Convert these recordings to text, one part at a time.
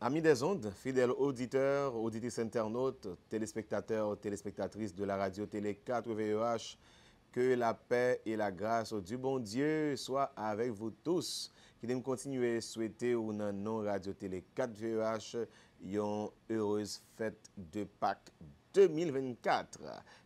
Amis des ondes, fidèles auditeurs, auditrices internautes, téléspectateurs, téléspectatrices de la radio Télé 4 VEH, que la paix et la grâce du bon Dieu soient avec vous tous. Qui me continuer à souhaiter ou non non radio Télé 4 VEH une heureuse fête de Pâques 2024.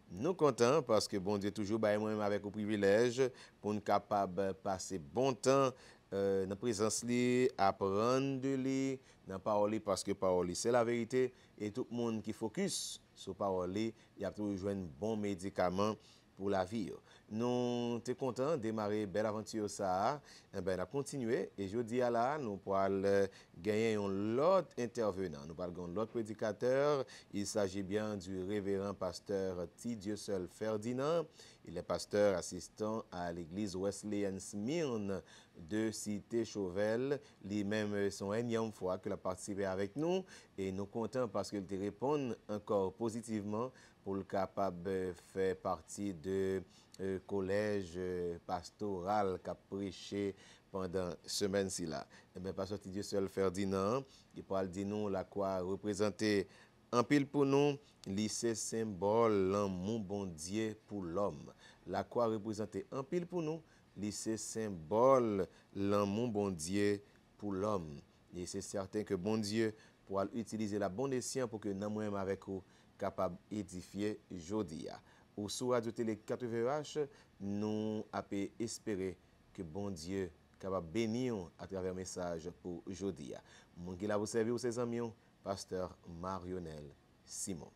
Nous contents parce que bon Dieu toujours moi-même avec au privilège pour nous capable passer bon temps dans la présence li, apprendre de lui, dans parole parce que parole c'est la vérité et tout le monde qui focus sur parole, il y a toujours un bon médicament pour la vie. Nous sommes contents de démarrer belle aventure ça. Eh ben, on a continué et je dis à là, nous pourrons gagner un autre intervenant. Nous parlons d'un autre prédicateur. Il s'agit bien du révérend pasteur T. Dieu seul Ferdinand. Il est pasteur assistant à l'église Wesleyan Smyrne de Cité-Chauvel. Lui-même, son énième fois qu'il a participé avec nous et nous comptons parce qu'il te répond encore positivement pour le capable de faire partie de collège pastoral qui a prêché pendant semaine-ci là. Et bien, pasteur Dieu seul Ferdinand, il parle de nous la quoi représenter en pile pour nous, lycée symbole l'amour bon Dieu pour l'homme. La quoi représenter en pile pour nous, lycée symbole l'amour bon Dieu pour l'homme. Et c'est certain que bon Dieu pourra utiliser la bonne escient pour que nous même avec vous capable d'édifier Jodia. Ou sur Radio Télé 4 VH, nous avons espéré que bon Dieu capable bénir à travers un message pour Jodia. Mon qui l'a vous servir ses amis, pasteur Marionel Simon.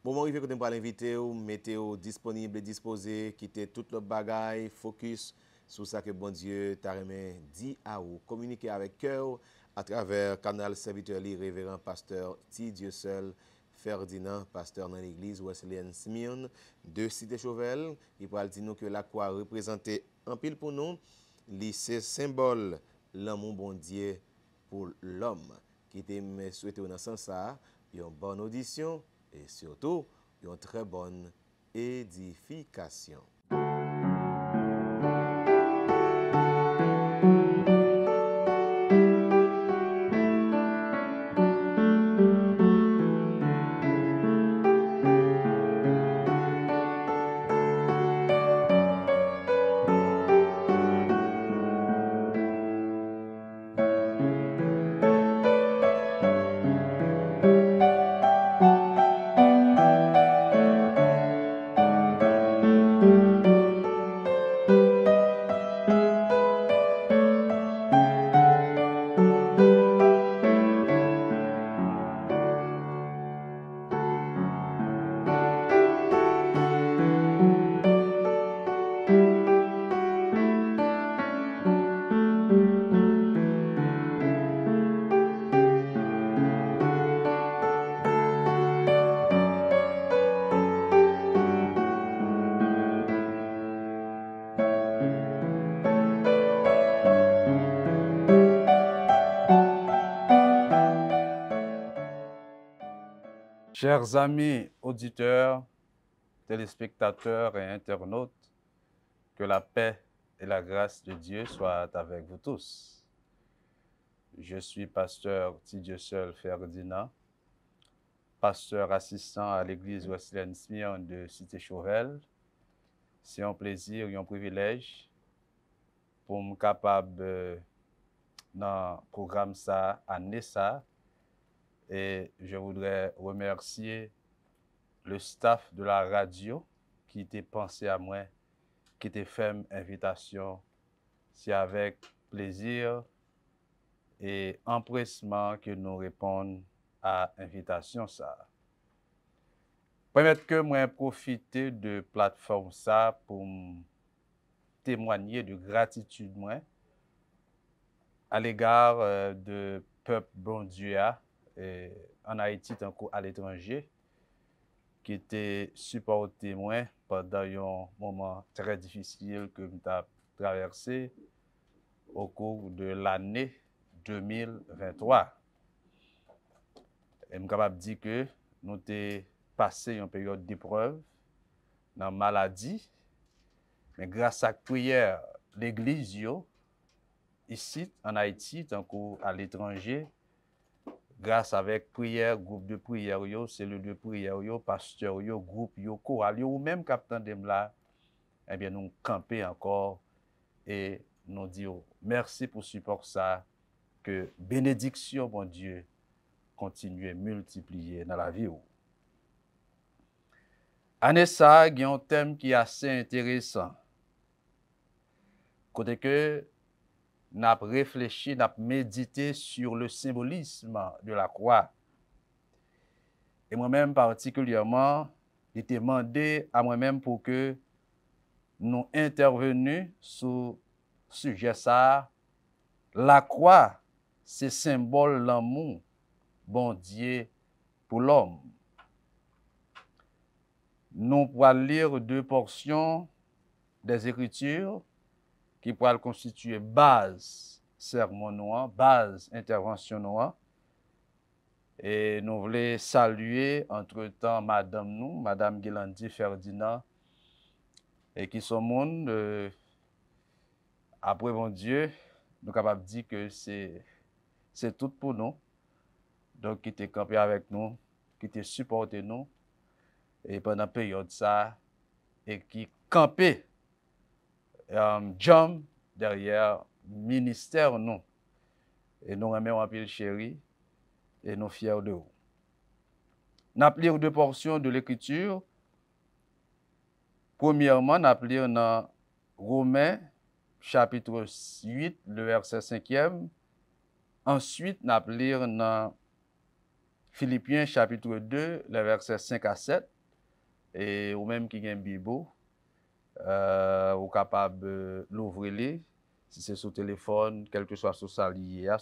Moment arrivé que nous allons l'inviter, mettez disponible et disposé, quitter tout le bagaille, focus sur ça que bon Dieu t'a remis dit à vous, communiquer avec cœur à travers canal serviteur révérend pasteur T. Dieu seul Ferdinand, pasteur dans l'église Wesleyan Smyrne de Cité-Chauvel. Il va dire nous que la croix représentait en pile pour nous, c'est symbole l'amour bon Dieu pour l'homme. Qui te souhaite dans ce sens ça, une bonne audition et surtout une très bonne édification. Chers amis auditeurs, téléspectateurs et internautes, que la paix et la grâce de Dieu soient avec vous tous. Je suis pasteur T. Dieu seul Ferdinand, pasteur assistant à l'église Wesleyan Smyrne de Cité-Chauvel. C'est un plaisir et un privilège pour me capable dans le programme ça, année ça. Et je voudrais remercier le staff de la radio qui était pensé à moi, qui était fait une invitation. C'est avec plaisir et empressement que nous répondons à l'invitation ça. Permettez que moi profiter de plateforme ça pour témoigner de gratitude moi à l'égard de peuple bon Dieu en Haïti tant qu'à l'étranger qui était supporté moi pendant un moment très difficile que nous avons traversé au cours de l'année 2023. Et je suis capable de dire que nous avons passé une période d'épreuve dans la maladie, mais grâce à la prière, l'Église, ici en Haïti, tant qu'à l'étranger, grâce avec prière, groupe de prière, cellule de prière, pasteur, groupe, choral, ou même capitaine de là, eh bien, nous camper encore et nous dire merci pour support ça, que bénédiction, mon Dieu, continue à multiplier dans la vie. Année ça, il y a un thème qui est assez intéressant. Côté que nous avons réfléchi, nous avons médité sur le symbolisme de la croix. Et moi-même particulièrement, j'ai demandé à moi-même pour que nous intervenions sur le sujet ça. La croix, c'est symbole l'amour, bon Dieu, pour l'homme. Nous pourrons lire 2 portions des Écritures qui pourraient constituer base sermon noir, base intervention noire. Et nous voulons saluer entre-temps Madame Guélandi Ferdinand, et qui sont monde, après mon Dieu, nous sommes capables de dire que c'est tout pour nous. Donc, qui était campé avec nous, qui était supporté nous, et pendant la période ça, et qui campait jump derrière ministère nous. Et nous aimons un peu le chéri, et nous fiers de vous. Nous avons lire 2 portions de l'Écriture. Premièrement, nous avons lire dans Romains, chapitre 8, le verset 5e. Ensuite, nous avons lire dans Philippiens, chapitre 2, le verset 5 à 7. Et ou même qui a un Bible, ou capable de l'ouvrir, si c'est sur téléphone, quel que soit sur ça lié,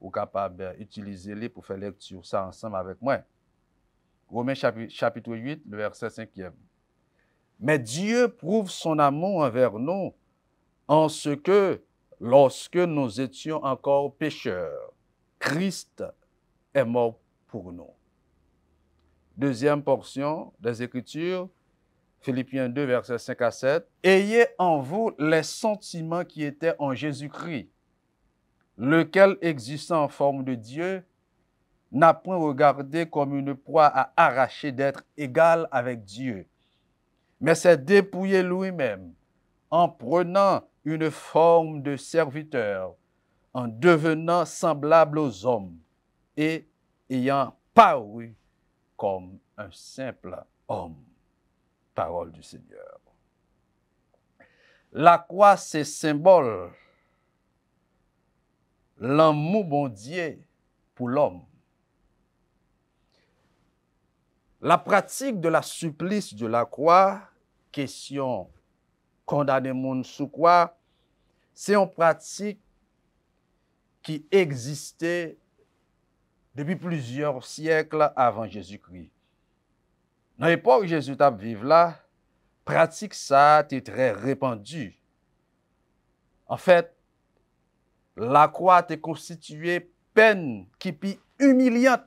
ou capable d'utiliser pour faire lecture ça ensemble avec moi. Romains chapitre 8, le verset 5e. Mais Dieu prouve son amour envers nous en ce que, lorsque nous étions encore pécheurs, Christ est mort pour nous. Deuxième portion des Écritures, Philippiens 2, versets 5 à 7. Ayez en vous les sentiments qui étaient en Jésus-Christ, lequel, existant en forme de Dieu, n'a point regardé comme une proie à arracher d'être égal avec Dieu, mais s'est dépouillé lui-même en prenant une forme de serviteur, en devenant semblable aux hommes et ayant paru comme un simple homme. Parole du Seigneur. La croix, c'est symbole l'amour bon Dieu pour l'homme. La pratique de la supplice de la croix, question condamner monde sous croix, c'est une pratique qui existait depuis plusieurs siècles avant Jésus-Christ. Dans l'époque où Jésus t'a vivre là, pratique ça était très répandue. En fait, la croix était constituée peine qui est humiliante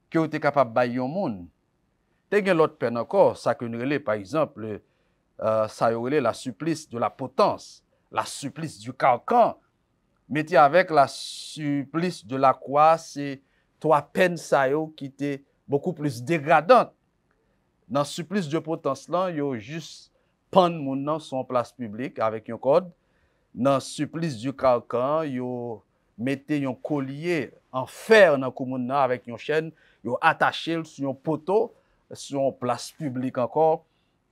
que vous êtes capable de bailler au monde. Il y a l'autre peine encore, ça que nous relève, par exemple, ça relève la supplice de la potence, la supplice du carcan. Mais avec la supplice de la croix, c'est 3 peines qui étaient beaucoup plus dégradantes. Dans le supplice de potence, là, il y a juste pendre mon dans son place publique avec un code. Dans le supplice du carcan, il y a mettre un collier en fer dans le avec une chaîne, il y a attaché sur un poteau, sur une place publique encore.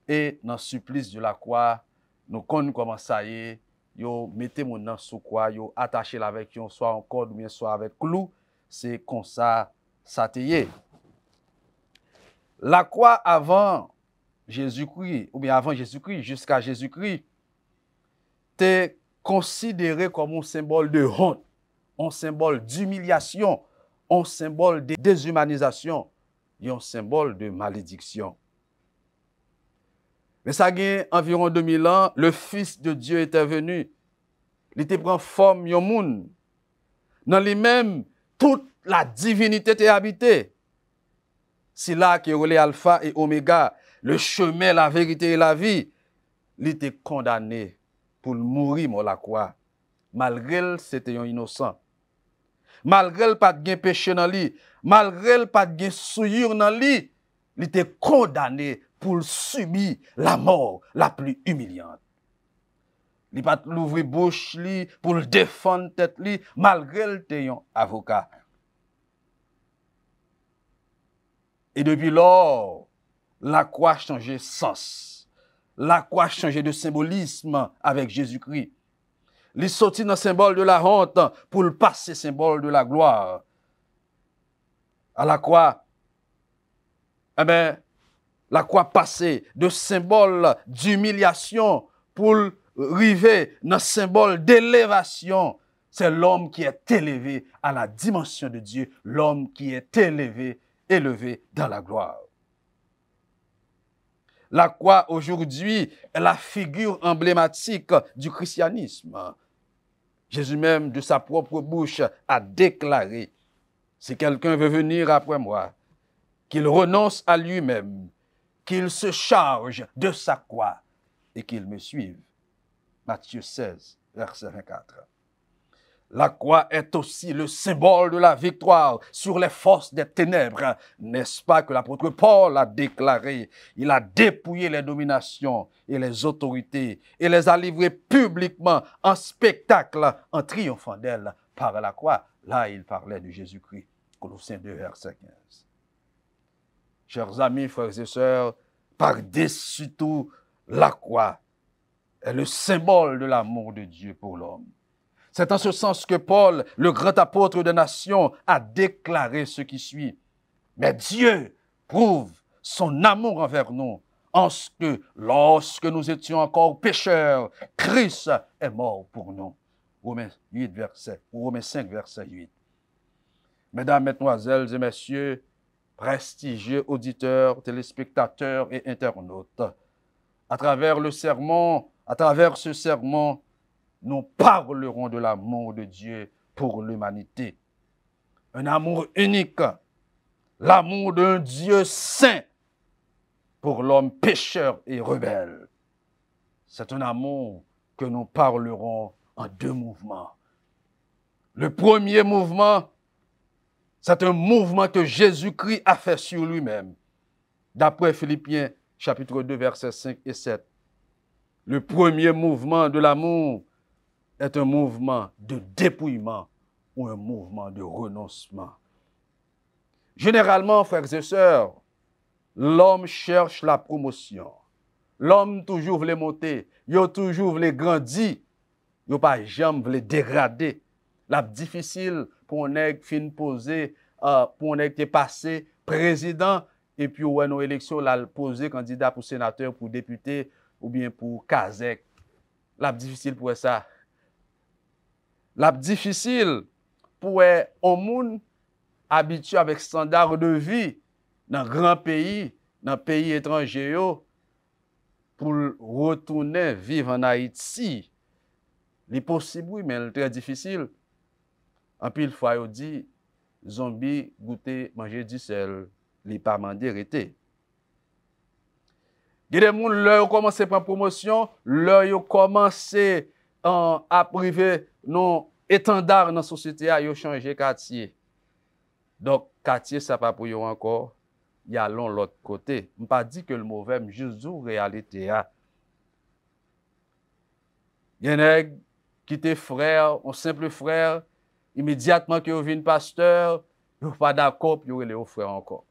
Et dans le supplice de la croix, nous connaissons comment ça y est. Yo mettez mon nom sous quoi, yo attaché avec yon, soit en corde ou bien soit avec clou, c'est comme ça, ça te y est. La croix avant Jésus-Christ, ou bien avant Jésus-Christ, jusqu'à Jésus-Christ, t'es considéré comme un symbole de honte, un symbole d'humiliation, un symbole de déshumanisation, et un symbole de malédiction. Mais ça a environ 2000 ans, le Fils de Dieu était venu. Il était pris forme de monde. Dans lui-même, toute la divinité était habitée. C'est là que relais Alpha et Oméga, le chemin, la vérité et la vie. Il était condamné pour mourir à la croix. Malgré c'était un innocent. malgré le pas de péché dans lui, malgré le pas de souillure dans lui, il était condamné pour subir la mort la plus humiliante. Il pas l'ouvrir bouche li pour le défendre tête li, malgré le téyon avocat. Et depuis lors, la croix a changé de sens. La croix a changé de symbolisme avec Jésus-Christ. Il est sorti dans le symbole de la honte pour le passer symbole de la gloire. À la croix, eh bien, la croix passée de symbole d'humiliation pour arriver dans le symbole d'élévation. C'est l'homme qui est élevé à la dimension de Dieu, l'homme qui est élevé dans la gloire. La croix aujourd'hui est la figure emblématique du christianisme. Jésus même, de sa propre bouche, a déclaré, si quelqu'un veut venir après moi, qu'il renonce à lui-même, qu'il se charge de sa croix et qu'il me suive. Matthieu 16, verset 24. La croix est aussi le symbole de la victoire sur les forces des ténèbres. N'est-ce pas que l'apôtre Paul a déclaré? Il a dépouillé les dominations et les autorités et les a livrées publiquement en spectacle en triomphant d'elles par la croix. Là, il parlait de Jésus-Christ. Colossiens 2, verset 15. Chers amis, frères et sœurs, par-dessus tout, la croix est le symbole de l'amour de Dieu pour l'homme. C'est en ce sens que Paul, le grand apôtre des nations, a déclaré ce qui suit. Mais Dieu prouve son amour envers nous en ce que, lorsque nous étions encore pécheurs, Christ est mort pour nous. Romains 5, verset 8. Mesdames, Mesdemoiselles et Messieurs, prestigieux auditeurs, téléspectateurs et internautes, à travers ce sermon, nous parlerons de l'amour de Dieu pour l'humanité. Un amour unique, l'amour d'un Dieu saint pour l'homme pécheur et rebelle. C'est un amour que nous parlerons en deux mouvements. Le premier mouvement, c'est un mouvement que Jésus-Christ a fait sur lui-même. D'après Philippiens chapitre 2, versets 5 et 7. Le premier mouvement de l'amour est un mouvement de dépouillement ou un mouvement de renoncement. Généralement, frères et sœurs, l'homme cherche la promotion. L'homme toujours veut monter, il toujours veut grandir, il pas jamais veut dégrader. La difficile pour un nègre fin posé, pour un nègre qui est passé président, et puis ou nos élections, là, posé candidat pour sénateur, pour député, ou bien pour Kazek. La difficile pour ça. La difficile pour un monde habitué avec standard de vie dans grand pays, dans pays étranger, pour retourner vivre en Haïti. C'est possible, oui, mais c'est très difficile. En pile fois, on dit, zombie goûter, manger du sel, les pas mandé rete. Il y a des gens qui ont commencé à prendre promotion, ils ont commencé à priver nos étendards dans la société, ils ont changé quartier. Donc, quartier, ça pas pour eux encore. Il y a l'autre côté. Je ne pas dit que le mauvais, mais juste la réalité. Il y en a qui étaient frères, un simple frère, immédiatement que vous venez pasteur, vous pas d'accord, puis vous les frères encore.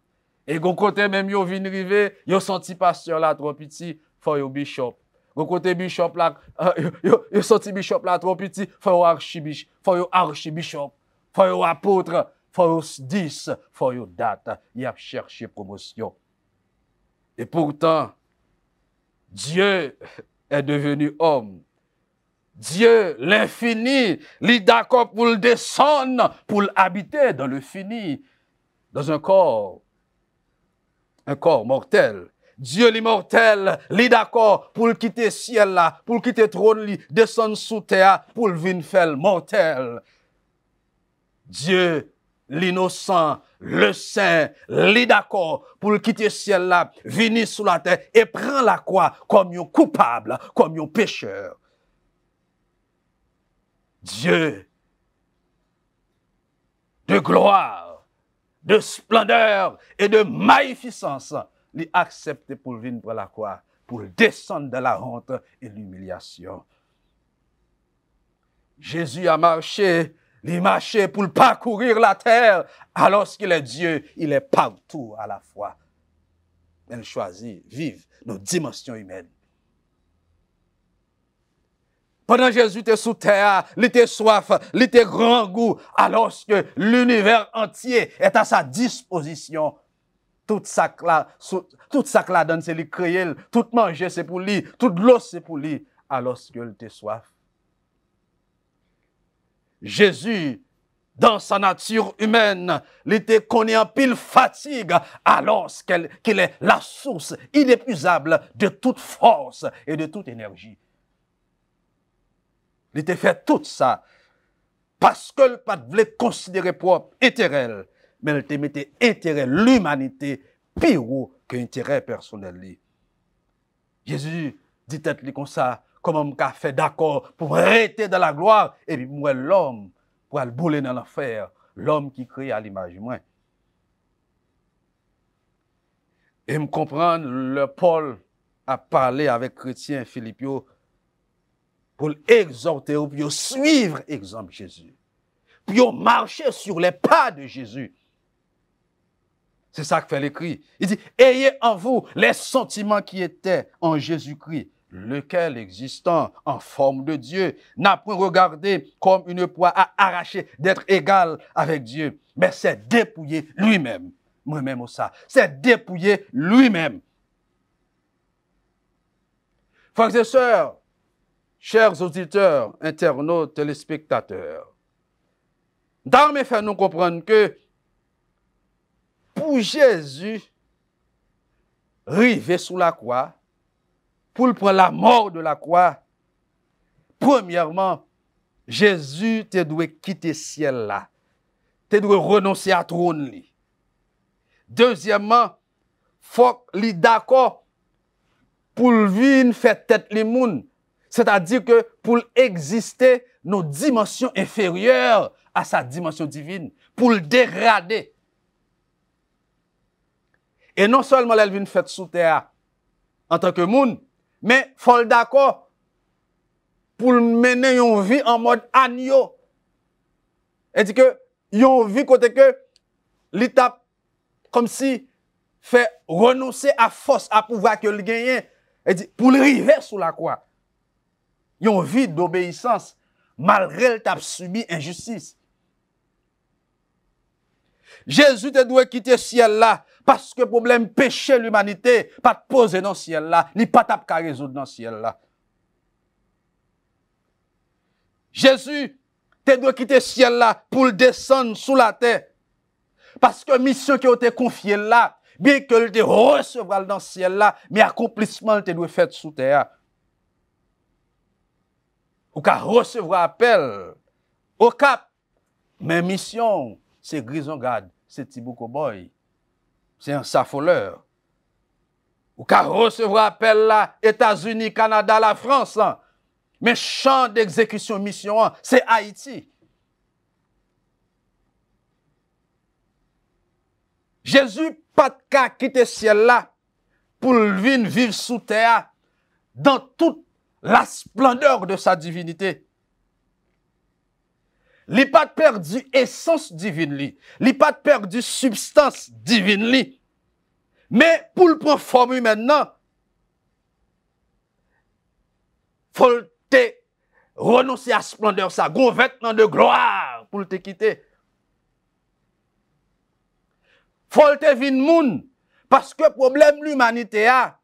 Et de côté même, vous venez arriver, vous senti pasteur là trop petit, faut vous bishop. De côté bishop là, vous senti bishop là trop petit, faut vous archibishop, faut vous apôtre, faut vous 10, faut vous date. Il a cherché promotion. Et pourtant, Dieu est devenu homme. Dieu, l'infini, il est d'accord pour le descendre, pour l'habiter dans le fini, dans un corps mortel. Dieu l'immortel, il est d'accord pour le quitter le ciel là, pour le quitter le trône, descendre sous terre, pour le venir faire mortel. Dieu, l'innocent, le saint, il est d'accord pour le quitter le ciel là, venir sous la terre et prendre la croix comme un coupable, comme un pécheur. Dieu de gloire, de splendeur et de magnificence, il accepte pour venir pour la croix, pour descendre dans la honte et l'humiliation. Jésus a marché, il marchait pour parcourir la terre, alors qu'il est Dieu, il est partout à la fois. Il choisit vivre nos dimensions humaines. Pendant Jésus était sous terre, il était soif, il était grand goût, alors que l'univers entier est à sa disposition. Tout ça que la donne, c'est lui créer, tout manger, c'est pour lui, toute l'eau, c'est pour lui, alors qu'il était soif. Jésus, dans sa nature humaine, il était connu en pile fatigue, alors qu'il est la source inépuisable de toute force et de toute énergie. Il était fait tout ça parce que le pas voulait considérer propre intérêt, mais il te mettait intérêt l'humanité pire que intérêt personnel. Jésus dit tête comme ça, comment on a fait d'accord pour arrêter dans la gloire et puis moi l'homme pour aller bouler dans l'enfer, l'homme qui crée à l'image de moi. Et me comprendre, le Paul a parlé avec chrétien Philippio pour exhorter ou pour suivre exemple Jésus. Pour marcher sur les pas de Jésus. C'est ça que fait l'écrit. Il dit, ayez en vous les sentiments qui étaient en Jésus-Christ, lequel existant en forme de Dieu, n'a point regardé comme une proie à arracher d'être égal avec Dieu, mais c'est dépouiller lui-même. Moi-même ça. C'est dépouiller lui-même. Frères et sœurs, chers auditeurs, internautes, téléspectateurs, dans mes faits, nous comprenons que pour Jésus, arriver sous la croix, pour prendre la mort de la croix, premièrement, Jésus te doit quitter le ciel là. te doit renoncer à trône. Deuxièmement, faut li d'accord pour venir faire tête les moun. C'est-à-dire que pour exister nos dimensions inférieures à sa dimension divine, pour le dégrader. Et non seulement elle vient faire sous terre en tant que moun, mais faut d'accord pour mener une vie en mode agneau. Et dit que yon vie côté que l'étape comme si fait renoncer à force à pouvoir que le gagne. Et dit pour arriver sous la croix. Yon vie d'obéissance malgré le tap subi injustice. Jésus te doit quitter le ciel là parce que problème péché l'humanité pas te poser dans le ciel là, ni pas tap ka résoudre dans le ciel là. Jésus te doit quitter le ciel là pour descendre sous la terre. Parce que mission qui a été confiée là, bien que le te recevra dans le ciel là, mais accomplissement te doit faire sous terre. Ou qu'à recevoir appel au cap. Mais mission, c'est grison garde, c'est Thibaut Cowboy. C'est un safoleur. Ou qu'à recevoir appel là, États-Unis, Canada, la France. Là. Mais champ d'exécution mission, c'est Haïti. Jésus pas de cas quitter ciel là pour venir vivre sous terre dans toute la splendeur de sa divinité. Il n'a pas perdu essence divine, il n'a pas perdu substance divine. Mais pour le prendre forme maintenant, faut te renoncer à splendeur, ça, gon vêtement de gloire pour te quitter. Faut te vin moun, parce que problème l'humanité a,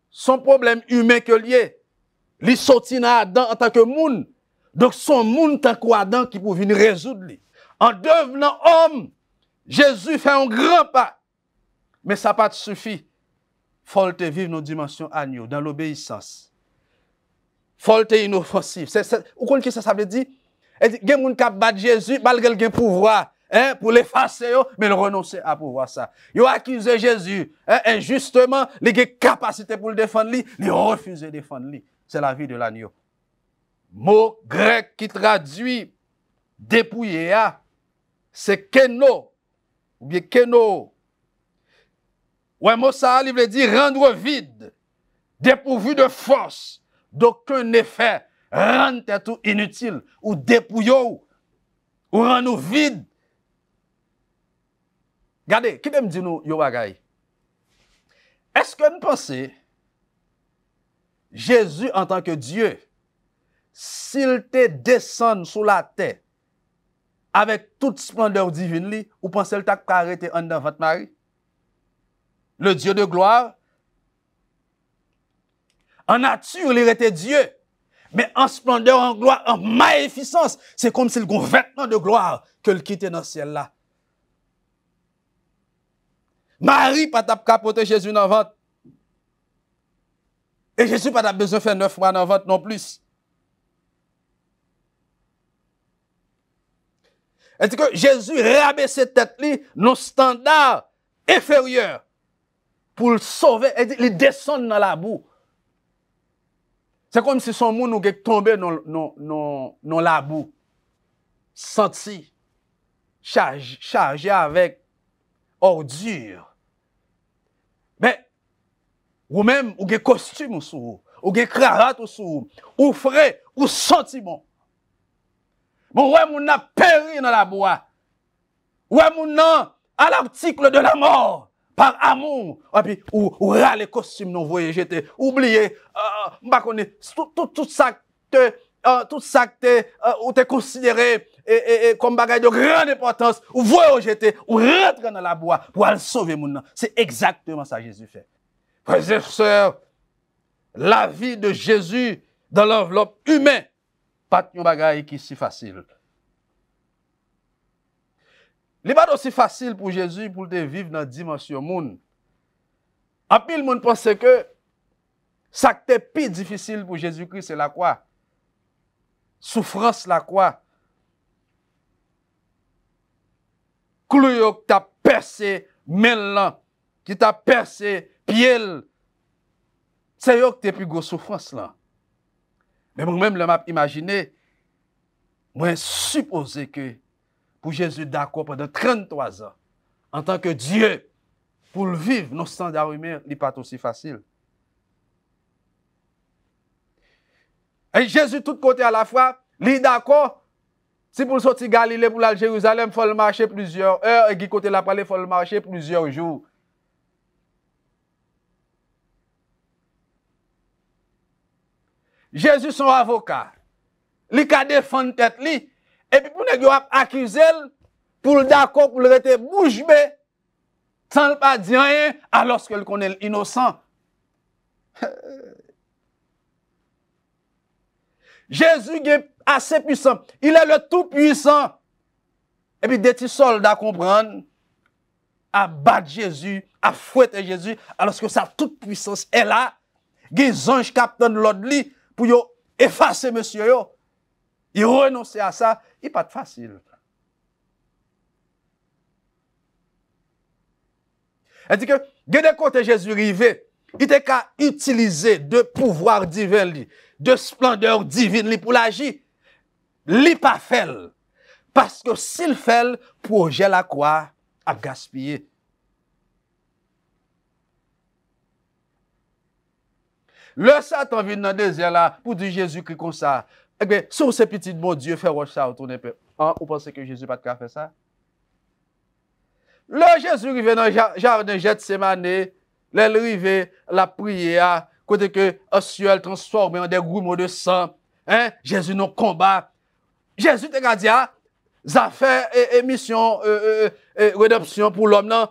son problème humain que lié, li sorti dans Adam en tant que moun, donc son moun tant qu'Adam qui pour venir résoudre li. En devenant homme, Jésus fait un grand pas, mais ça pas suffit. Faut te vivre nos dimensions agneau, dans l'obéissance. Faut te inoffensif. Vous connaissez ça veut dire? Il dit, gen moun k'ap bat Jésus, malgré le pouvoir. Pour l'effacer, mais le renoncer à pouvoir ça. Ils ont accusé Jésus injustement, il a capacité pour le défendre, il refuse de défendre. C'est la vie de l'agneau. Mot grec qui traduit dépouiller, c'est keno, ou bien keno. Ouais, mot ça, il veut dire rendre vide, dépourvu de force, d'aucun effet, rendre tout inutile, ou dépouiller, ou rendre vide. Regardez, qui me dit nous, yo bagay? Est-ce que nous pensons, Jésus en tant que Dieu, s'il te descend sous la terre, avec toute splendeur divine, ou pensez le t'a arrêté en devant votre mari? Le Dieu de gloire, en nature, il était Dieu, mais en splendeur, en gloire, en magnificence, c'est comme s'il y a un vêtement de gloire que le quittait dans le ciel là. Marie pas t'a capoté Jésus dans le ventre. Et Jésus pas besoin de faire 9 mois dans le ventre non plus. Et que Jésus rabaissait tête li nos standards inférieurs pour le sauver et il descend dans la boue. C'est comme si son monde nous tombé dans la boue, senti, chargé avec ordure. Mais ou même ou des costumes sous ou des cravates sous ou frais ou sentiment. Bon ouais moun a péri dans la bois. Ouais moun à l'article de la mort par amour et puis ou râler costume non voyez j'étais oublié m'pa connait tout ça que ou t'es considéré comme bagage de grande importance ou voyez j'étais ou rentre dans la bois pour aller sauver moun. C'est exactement ça Jésus fait. Frères et sœurs, la vie de Jésus dans l'enveloppe humaine, pas un bagage qui est si facile. Il n'est pas aussi facile pour Jésus pour te vivre dans la dimension monde. En pile, le monde pense que ça qui est plus difficile pour Jésus-Christ, c'est la croix. Souffrance, la croix. Clou qui t'a percé, mêlant, qui t'a percé, pied. C'est eux qui ont plus grosse souffrance là. Mais moi-même, je m'imagine, moi, supposer que pour Jésus d'accord pendant 33 ans, en tant que Dieu, pour le vivre, nos standards humains, il n'est pas aussi facile. Et Jésus, tout côté à la fois, il est d'accord. Si pour sortir Galilée, pour aller à Jérusalem, il faut le marcher plusieurs heures, et qui côté la parler, il faut le marcher plusieurs jours. Jésus son avocat. Il a défendu tête li et puis pour nèg accuser pour d'accord pour le rester bouche bée sans le pas dire rien alors qu'il connaît innocent. Jésus est assez puissant, il est le tout puissant. Et puis des petits soldats comprennent à battre Jésus, à fouetter Jésus alors que sa toute puissance est là. Des anges captent l'ordre li pour yo effacer monsieur yo. Il renonce à ça, il n'est pas facile. Elle dit que, de côté Jésus rivé, il était qu'à utiliser de pouvoir divin, de splendeur divine pour l'agir. Il pas fait. Parce que s'il fait, projet la croix à gaspiller. Le Satan vient dans le désert là pour dire Jésus-Christ comme ça. Eh bien, sur ces petits bon Dieu, fait ça, retourner peu. Vous pensez que Jésus n'a pas fait ça? Le Jésus arrive dans le jardin Gethsémane, l'arrivé, la prière, côté que un ciel transformé en des grumeaux de sang. Hein? Jésus nous combat. Jésus te dit, ça fait mission, rédemption pour l'homme.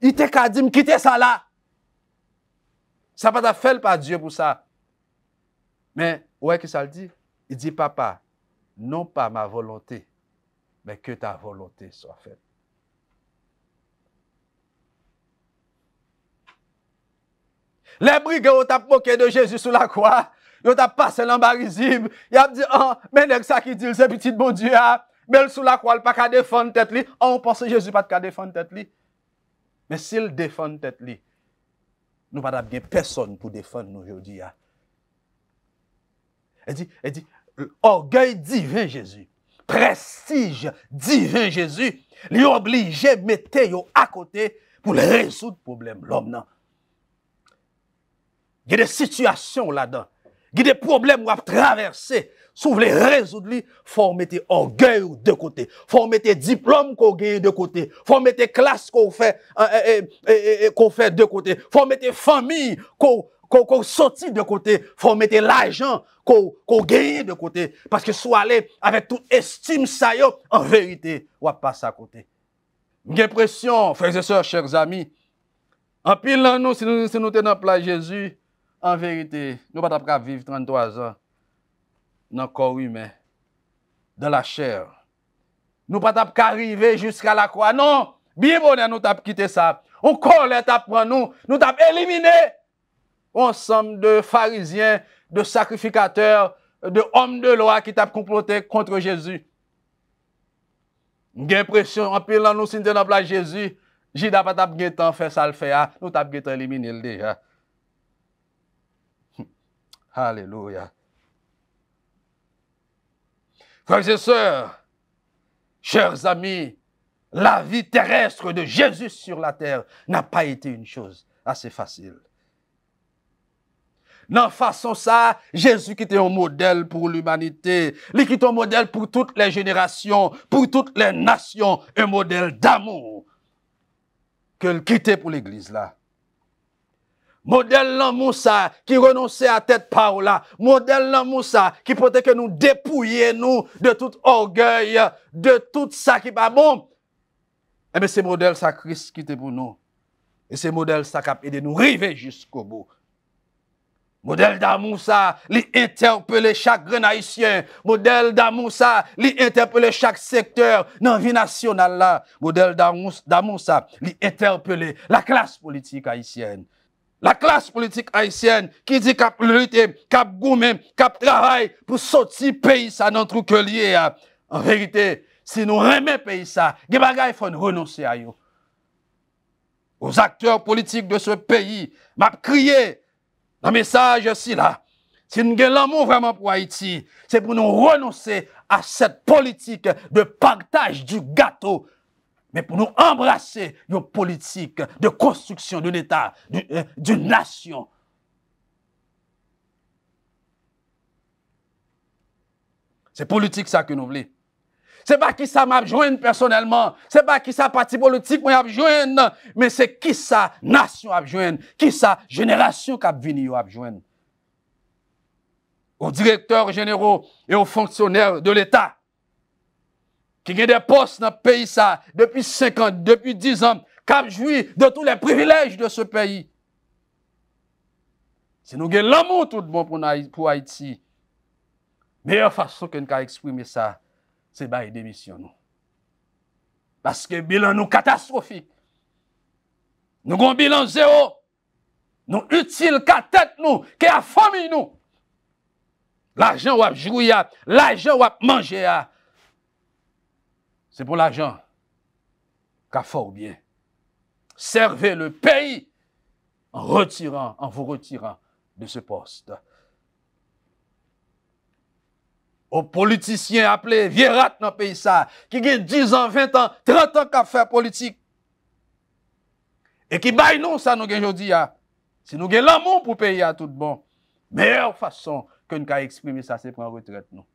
Il te dit, quittez ça là. Ça n'a pas fait par Dieu pour ça. Mais, ouais, que ça le dit? Il dit, papa, non pas ma volonté, mais que ta volonté soit faite. Les brigands ont moqué de Jésus sous la croix, ils ont passé l'embarrassime, ils ont dit, oh, mais ça qui dit, c'est petit bon Dieu, mais sous la croix, il n'a pas qu'à défendre tête li. Oh, on pense que Jésus n'a pas qu'à défendre tête li. Mais s'il défend tête li, nous n'avons pas personne pour défendre nous aujourd'hui. Elle dit, orgueil divin Jésus. prestige divin Jésus, lui obligé mettre yo à côté pour résoudre le problème l'homme. Il y a des situations là-dedans. Il y a des problèmes à traverser. Si vous voulez résoudre, il faut mettre orgueil de côté. Il faut mettre diplôme qu'on gagne de côté. Il faut mettre classe qu'on fait de côté. Il faut mettre famille qu'on sortit de côté. Il faut mettre l'argent qu'on gagne de côté. Parce que soit aller avec toute estime ça yo, en vérité, on va passer à côté. J'ai l'impression, frères et sœurs, chers amis, en pile nous, si nous sommes dans la place Jésus, en vérité, nous ne pouvons pas vivre 33 ans dans le corps humain, dans la chair. Nous ne pouvons pas arriver jusqu'à la croix. Non, bien bon, nous avons quitté ça. On colère pour nous avons éliminé ensemble de pharisiens, de sacrificateurs, de hommes de loi qui ont comploté contre Jésus. J'ai l'impression, en pile nous, si nous sommes dans la place Jésus, j'ai pas de temps faire ça le faire, nous avons éliminé déjà. Alléluia. Frères et sœurs, chers amis, la vie terrestre de Jésus sur la terre n'a pas été une chose assez facile. Dans façon ça, Jésus qui était un modèle pour l'humanité, lui qui était un modèle pour toutes les générations, pour toutes les nations, un modèle d'amour qu'il quittait pour l'église là. Modèle l'amour ça qui renonçait à tête par là. Modèle l'amour ça qui peut que nous dépouiller nous de tout orgueil, de tout ça qui pas bon. Eh bien, c'est modèle ça Christ qui était pour nous. Et c'est modèle ça qui a aidé nous arriver jusqu'au bout. Modèle d'amour ça, li interpeller chaque grand haïtien. Modèle d'amour ça, li interpeller chaque secteur dans la vie nationale là. Modèle d'amour ça, li interpeller la classe politique haïtienne. La classe politique haïtienne qui dit qu'à lutter, qu'à goumer, qu'à travailler pour sortir pays ça dans truc lié. En vérité, si nous remet pays ça, il faut renoncer à eux. Aux acteurs politiques de ce pays, m'a crié dans message ici là. Si nous avons l'amour vraiment pour Haïti, c'est pour nous renoncer à cette politique de partage du gâteau. Mais pour nous embrasser une politique de construction d'un État, d'une nation. C'est politique ça que nous voulons. C'est pas qui ça m'a joint personnellement, c'est pas qui ça parti politique m'a joint, mais c'est qui ça nation a joint, qui ça génération qui a venu a joint. Aux directeurs généraux et aux fonctionnaires de l'État qui ont des postes dans le pays ça, depuis 5 ans, depuis 10 ans, qui ont joui de tous les privilèges de ce pays. Si nous avons l'amour tout bon pour Haïti, meilleure façon que nous avons exprimer ça, c'est de démission nous. Parce que le bilan nous catastrophique. Nous avons un bilan zéro. Nous utile qu'à tête nous, qu'à famille nous. L'argent ou à jouer, l'argent ou à manger. C'est pour l'argent qu'a fort bien. Servez le pays en vous retirant de ce poste. Aux politiciens appelés Vierat dans le pays ça, qui ont 10 ans, 20 ans, 30 ans qu'à faire politique. Et qui baillent nous ça nous aujourd'hui. Si nous avons l'amour pour payer à tout bon, meilleure façon que nous avons exprimer ça, c'est prendre retraite nous.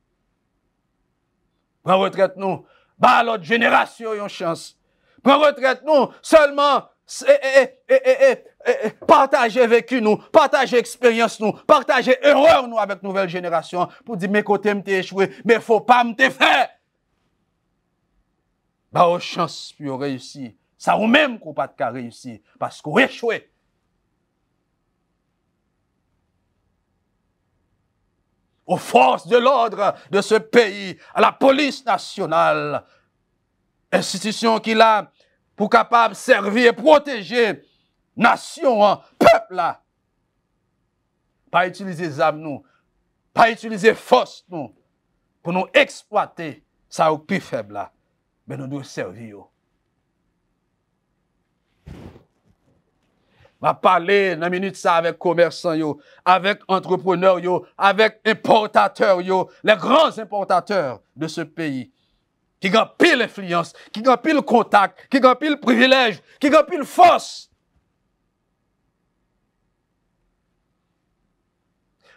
Prendre retraite nous. Bah, l'autre génération a une chance. Prends retraite, nous, seulement, partager vécu nous, partager expérience nous, partager erreur nous avec nouvelle génération, pour dire, mes côtés m'ont échoué, mais faut pas m'te faire. Bah, aux chances pour réussir. Ça ou même qu'on pas de réussir, parce qu'on échoué. Aux forces de l'ordre de ce pays, à la police nationale, institution qui l'a pour capable servir et protéger nation, peuple là. Pas utiliser les âmes nous, pas utiliser force nous pour nous exploiter ça au plus faible là, mais nous devons servir. On va parler dans minute ça avec commerçants yo, avec entrepreneurs yo, avec importateurs yo, les grands importateurs de ce pays qui gagne pile influence, qui gagne pile contact, qui gagne pile privilège, qui gagne pile force.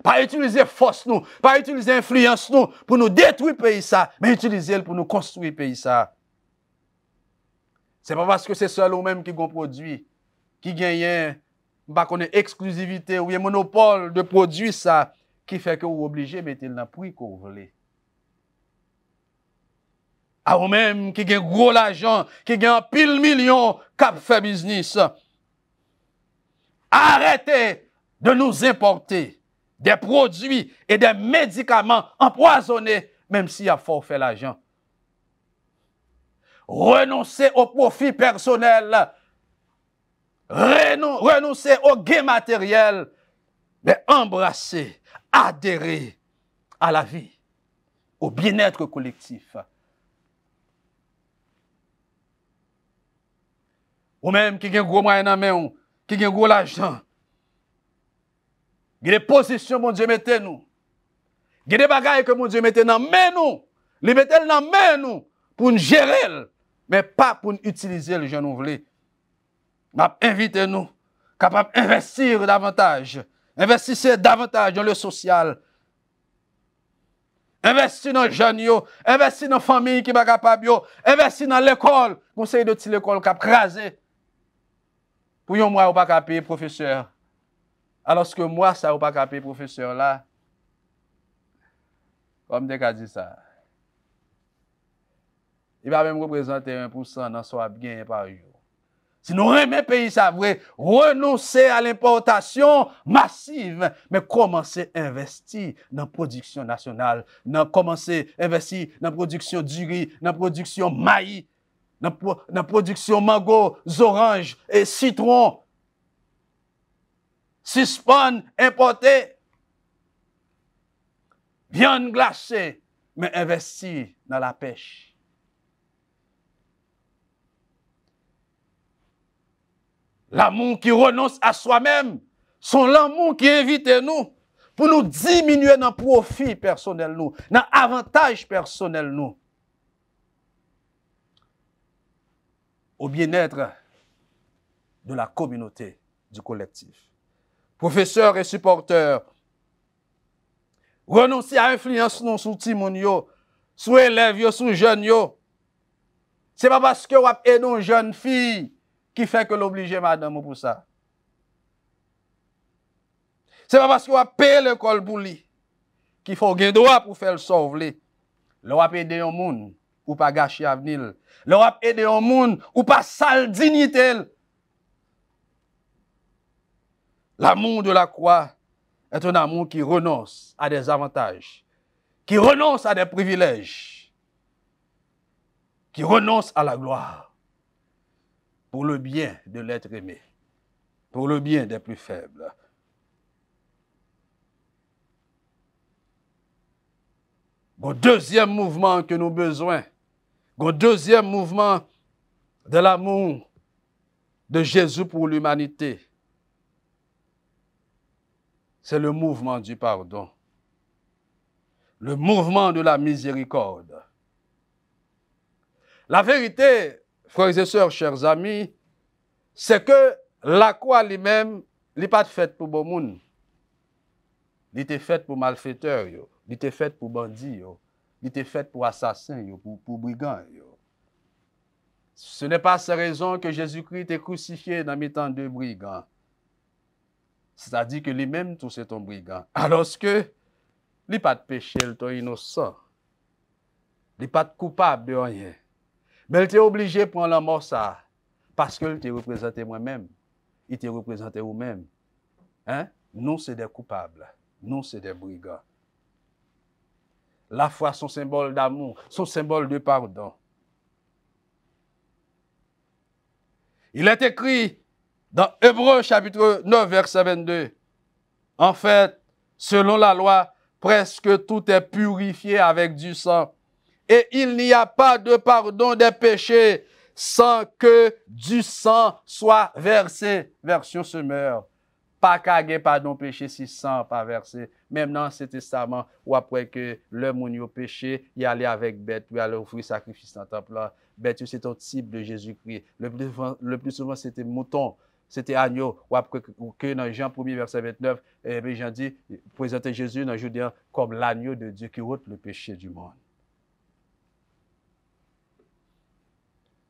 Pas utiliser force nous, pas utiliser influence nous pour nous détruire le pays ça, mais utiliser pour nous construire le pays ça. C'est pas parce que c'est seul ou même qui ont produit, qui gagne pas connaît exclusivité ou un monopole de produits ça qui fait que vous obligez de mettre dans le prix que vous voulez. À vous même qui gagne gros l'argent, qui gagne pile millions, cap fait business. Arrêtez de nous importer des produits et des médicaments empoisonnés, même s'il y a fort fait l'argent. Renoncez au profit personnel. Renoncez au gain matériel. Mais embrassez, adhérez à la vie, au bien-être collectif. Ou même qui a un gros moyen dans la main, qui a un gros l'argent. Il y a des positions que mon Dieu mette nous. Il y a des bagages que mon Dieu mette dans main nous. Il mette dans main nous pour nous gérer, mais pas pour nous utiliser le jeune nous voulons. Invitez nous, capables d'investir davantage. Investissez davantage dans le social. Investissez dans les jeunes, investissez dans la famille qui n'est pas capable, investissez dans l'école, conseil de l'école qui a crasé. Pour un mois, vous ne pouvez pas payer professeur. Alors que moi, ça, vous ne pouvez pas payer professeur là. Comme des cas dit ça. Il va même représenter 1% dans soit bien par jour. Si nous aimons pays, ça vrai, renoncer à l'importation massive, mais commencer à investir dans la production nationale, commencer à investir dans la production du riz, dans la production maïs, dans la production mango, oranges et citron. Suspend, importer, viande glacée, mais investir dans la pêche. L'amour qui renonce à soi-même, c'est l'amour qui invite nous pour nous diminuer dans le profit personnel, dans l'avantage personnel, au bien-être de la communauté, du collectif. Professeurs et supporters, renoncez à influence nous sur Timonio, sur élèves, sur jeunes. Ce n'est pas parce que vous avez une jeune fille qui fait que l'oblige madame pour ça. C'est pas parce que vous avez payé l'école pour lui qu'il faut gagner droit pour faire le sauver. Vous avez aidé un monde ou pas gâcher l'avenir. Vous avez aidé un monde ou pas sale dignité. L'amour de la croix est un amour qui renonce à des avantages, qui renonce à des privilèges, qui renonce à la gloire pour le bien de l'être aimé, pour le bien des plus faibles. Le deuxième mouvement que nous avons besoin, le deuxième mouvement de l'amour de Jésus pour l'humanité, c'est le mouvement du pardon, le mouvement de la miséricorde. La vérité, frères et sœurs, chers amis, c'est que la croix lui-même n'est pas faite pour bon monde. Il était faite pour malfaiteurs, il était faite pour bandits, il était faite pour assassins, pour brigands. Ce n'est pas sa raison que Jésus-Christ est crucifié dans les temps de brigands. C'est-à-dire que lui-même, tout c'est un brigand. Alors que, il n'est pas de péché, il est innocent. Il n'est pas de coupable de rien. Mais il était obligé de prendre la mort ça. Parce qu'il te représenté moi-même. Il te représenté vous-même. Hein? Nous, c'est des coupables. Nous, c'est des brigands. La foi, son symbole d'amour, son symbole de pardon. Il est écrit dans Hébreux chapitre 9, verset 22. En fait, selon la loi, presque tout est purifié avec du sang. Et il n'y a pas de pardon des péchés sans que du sang soit versé. Version Semeur. Pas qu'à pardon péché si sang pas versé. Même dans ce testament, ou après que le moun yo péché, il allait avec bête, il allait offrir sacrifice dans le temple là. Bête, c'est un type de Jésus-Christ. Le plus souvent, c'était mouton, c'était agneau. Ou après que dans Jean 1er, verset 29, Jean dit, présenter Jésus dans Judée comme l'agneau de Dieu qui ôte le péché du monde.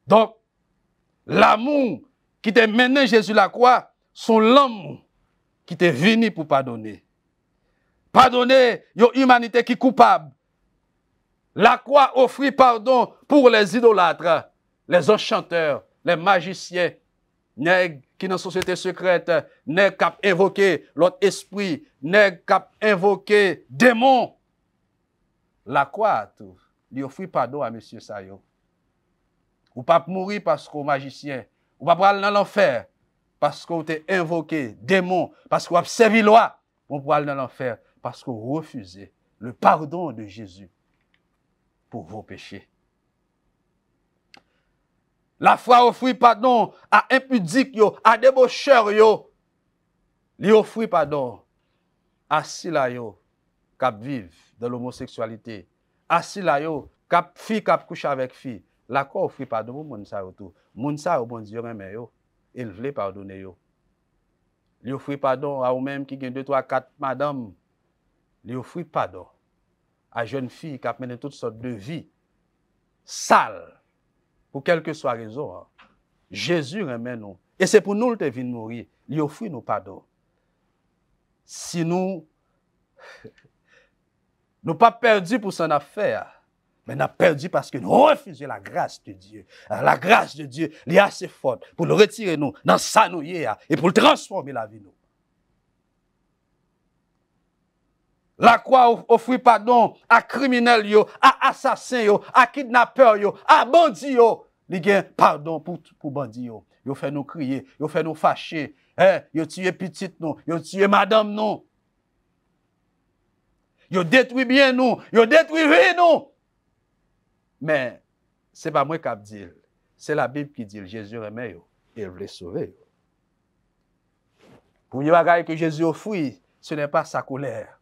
Donc, l'amour qui t'a mené Jésus la croix, son l'amour qui t'est venu pour pardonner. Pardonner une humanité qui est coupable. La croix offrit pardon pour les idolâtres, les enchanteurs, les magiciens, nègres qui dans la société secrète, nègres qui ont invoqué l'autre esprit, nègres qui ont invoqué démons. La croix, lui offrit pardon à monsieur Sayo. Ou pas mourir parce qu'on magicien, ou pas aller dans l'enfer parce qu'on t'a invoqué démon, parce qu'on a servi loi, on peut aller dans l'enfer parce qu'on refusait le pardon de Jésus pour vos péchés. La foi offrit pardon à impudiques, à débaucheurs, lui offrit pardon à Silayo qui vivent dans l'homosexualité, à Silayo qui couche avec fille. La croix offrit pardon pour moun sa tout. Moun sa bon Dieu remet yo, il voulait pardonner yo. Lui offrit pardon à ou même qui gagne 2 3 4 madame. Lui offrit pardon à jeune fille qui a mené toutes sortes de vie sale pour quelle que soit raison. Jésus remet nous et c'est pour nous qu'il vient mourir. Lui offrit nous pardon. Si nous nous pas perdus pour son affaire. Mais nous avons perdu parce que nous refusons la grâce de Dieu. La grâce de Dieu, elle est assez forte pour le retirer nous dans sa nouille et pour le transformer la vie nous. La croix offrit pardon à criminels, à assassins, à kidnappeurs, à bandits. Il y a pardon pour bandits. Il fait nous crier, il fait nous fâcher. Il tué petite nous, il tué madame nous. Il détruit bien nous, il détruit vie nous. Mais ce n'est pas moi qui dis, c'est la Bible qui dit Jésus remet et il veut sauver. Pour les bagailles que Jésus offre, ce n'est pas sa colère.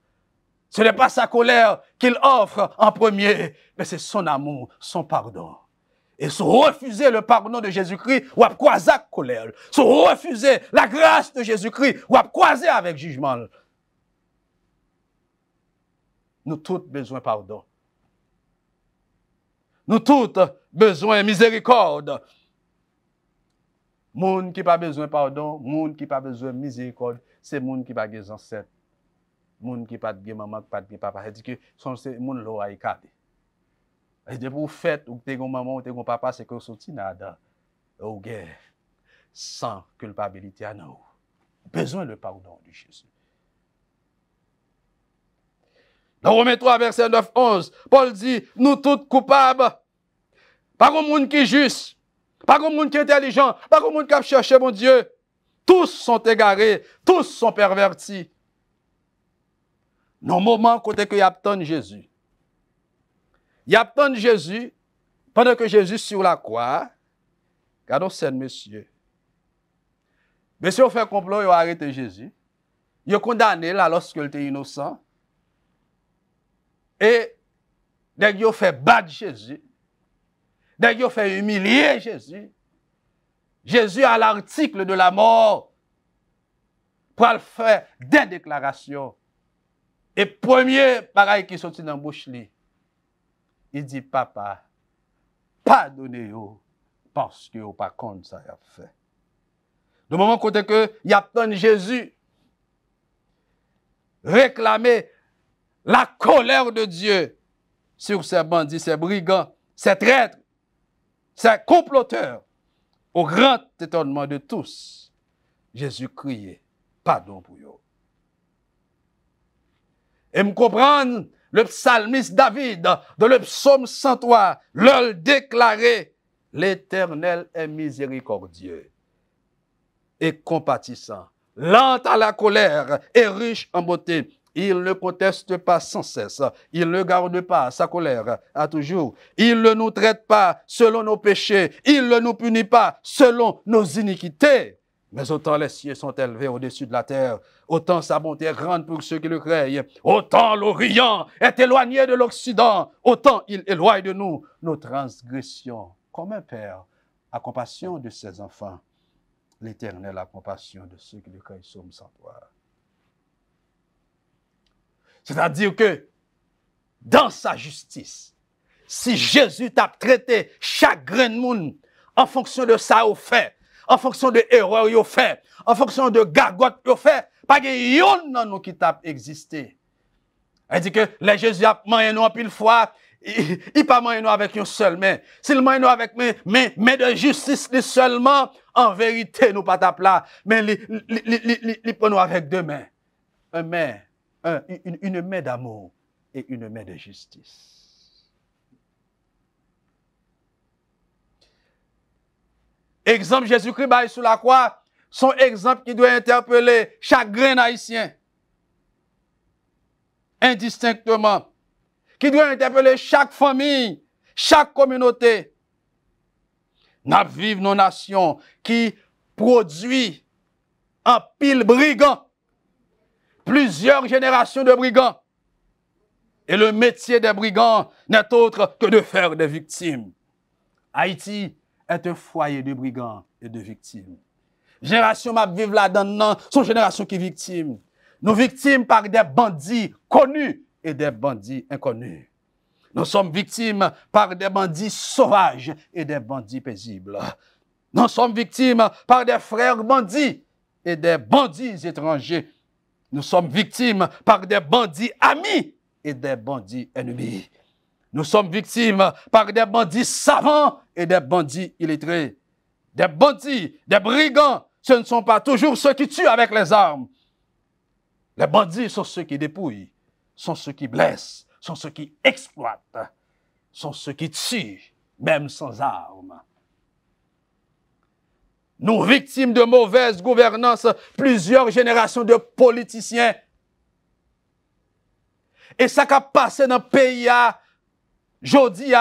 Ce n'est pas sa colère qu'il offre en premier, mais c'est son amour, son pardon. Et si refuser le pardon de Jésus-Christ, ou à croiser avec colère. Si refuser la grâce de Jésus-Christ, ou à croiser avec jugement. Nous tous besoin de pardon. Nous tous besoin de miséricorde. Moun qui pas besoin de pardon, moun qui pas besoin de miséricorde, c'est moun qui pas des ancêtres. Moun qui pas de maman, pas de papa. C'est-à-dire que c'est moun lo a ikade. Et pour fête ou t'es gon maman ou t'es gon papa, c'est que sorti nada. Ou guerre sans culpabilité à nous. Besoin de pardon de Jésus. Dans Romains 3, verset 9-11, Paul dit, nous tous coupables, pas comme monde qui est juste, pas comme monde qui est intelligent, pas comme monde qui a cherché mon Dieu. Tous sont égarés, tous sont pervertis. Dans le moment côté que y a Jésus. Y a Jésus, pendant que Jésus sur la croix, regardons scène, monsieur. Monsieur fait complot, il a arrêté Jésus. Il a condamné là lorsqu'il était innocent. Et dès qu'il a fait battre Jésus, dès qu'il a fait humilier Jésus, Jésus a l'article de la mort pour faire des déclarations. Et premier pareil qui sortit dans la bouche, il dit, papa, pardonnez-vous parce que vous pas contre ça a fait. Le moment côté que il y a tant Jésus réclamer la colère de Dieu sur ces bandits, ces brigands, ces traîtres, ces comploteurs, au grand étonnement de tous, Jésus criait, pardon pour eux. Et me comprendre, le psalmiste David, dans le psaume 103, leur déclarait, l'Éternel est miséricordieux et compatissant, lent à la colère et riche en beauté. Il ne conteste pas sans cesse. Il ne garde pas sa colère à toujours. Il ne nous traite pas selon nos péchés. Il ne nous punit pas selon nos iniquités. Mais autant les cieux sont élevés au-dessus de la terre, autant sa bonté est grande pour ceux qui le craignent. Autant l'Orient est éloigné de l'Occident, autant il éloigne de nous nos transgressions. Comme un père a compassion de ses enfants, l'Éternel a compassion de ceux qui le craignent. Psaume 103. C'est-à-dire que dans sa justice, si Jésus t'a traité chaque grain de monde en fonction de ça au fait, en fonction de erreurs yo fait, en fonction de gargotes yo fait, pas que yon nan nous qui t'a existé. Elle dit que les Jésus a mangé nous en pile fois, il pas mangé nous avec une seule main. S'il mange nous avec mais de justice seulement, en vérité nous pas tape là, mais il prend nous avec deux mains. Une main d'amour et une main de justice. Exemple Jésus-Christ bail sur la croix, son exemple qui doit interpeller chaque grain haïtien indistinctement, qui doit interpeller chaque famille, chaque communauté. Nous vivons nos nations qui produit un pile brigand, plusieurs générations de brigands. Et le métier des brigands n'est autre que de faire des victimes. Haïti est un foyer de brigands et de victimes. Génération m'a vivre là-dedans, son génération qui est victime. Nous victimes par des bandits connus et des bandits inconnus. Nous sommes victimes par des bandits sauvages et des bandits paisibles. Nous sommes victimes par des frères bandits et des bandits étrangers. Nous sommes victimes par des bandits amis et des bandits ennemis. Nous sommes victimes par des bandits savants et des bandits illettrés. Des bandits, des brigands, ce ne sont pas toujours ceux qui tuent avec les armes. Les bandits sont ceux qui dépouillent, sont ceux qui blessent, sont ceux qui exploitent, sont ceux qui tuent, même sans armes. Nous, victimes de mauvaise gouvernance, plusieurs générations de politiciens. Et ça qui a passé dans le pays, jodi,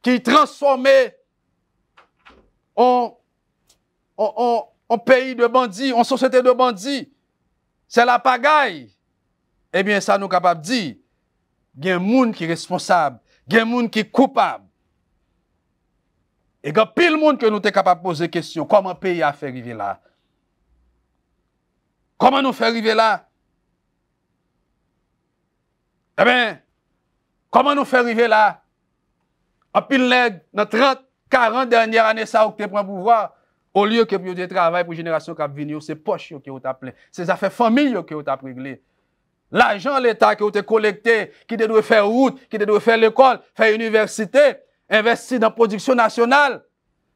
qui transformé en pays de bandits, en société de bandits. C'est la pagaille. Eh bien, ça nous capable de dire, il y a un monde qui est responsable, il y a un monde qui est coupable. Et il y a pile monde que nous sommes capables de poser question, comment le pays a fait arriver là? Comment nous fait arriver là? Eh bien, comment nous fait arriver là? En pile nèg, dans 30, 40 dernières années, ça a pris pouvoir. Au lieu que vous travaillez pour la génération qui vient, c'est poche qui ont plein. C'est affaires famille qui ont réglé. L'argent l'État qui ont collecté, qui doit faire route, qui doit faire l'école, faire université, investir dans la production nationale,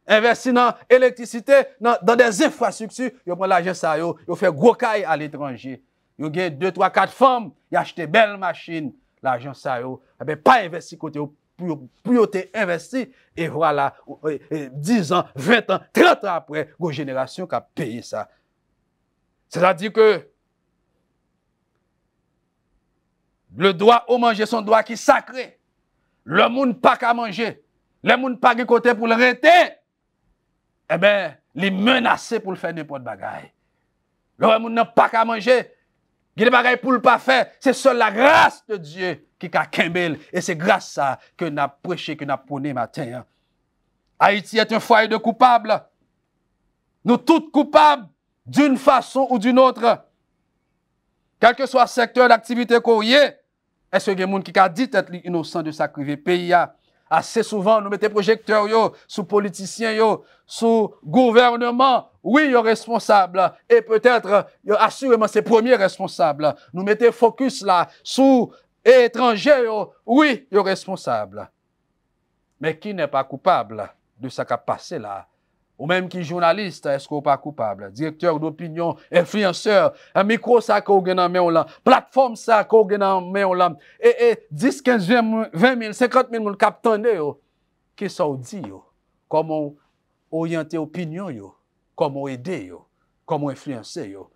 investir dans l'électricité, dans des infrastructures, ils prennent l'argent ça, ils font gros caille à l'étranger. Ils ont 2, 3, 4 femmes, ils achètent des belles machines, l'argent ça, ils pas investi côté pour investi, et voilà, 10 ans, 20 ans, 30 ans après, une génération qui a payé ça. C'est-à-dire que le droit au manger, son droit qui est sacré. Le monde pas qu'à manger. Le monde pas de côté pour le rester. Eh bien, il est menacé pour le faire n'importe bagaille. Le monde n'a pas qu'à manger. Il y a des bagailles pour le pas faire. C'est seule la grâce de Dieu qui a kembel. Et c'est grâce à ça que nous avons prêché, que nous avons prôné matin. Haïti est un foyer de coupables. Nous tous coupables d'une façon ou d'une autre. Quel que soit le secteur d'activité qu'on y est, est-ce qu'il y a des gens qui ont dit être innocent de sacrifier le pays? Assez souvent, nous mettons projecteurs sous politiciens, sous gouvernement. Oui, ils sont responsables. Et peut-être, assurément, c'est premiers responsables. Nous mettons focus là sous étrangers. Oui, ils sont responsables. Mais qui n'est pas coupable de ce qui a passé là? Ou même qui est journaliste, est-ce qu'on n'est pas coupable? Directeur d'opinion, influenceur, un micro ça qu'on a dans main là, plateforme ça qu'on a dans main là, et 10, 15, 20 000, 50 000 moun captande yo, qui sont dit yo, comment orienter opinion yo, comment aider yo, comment influencer yo.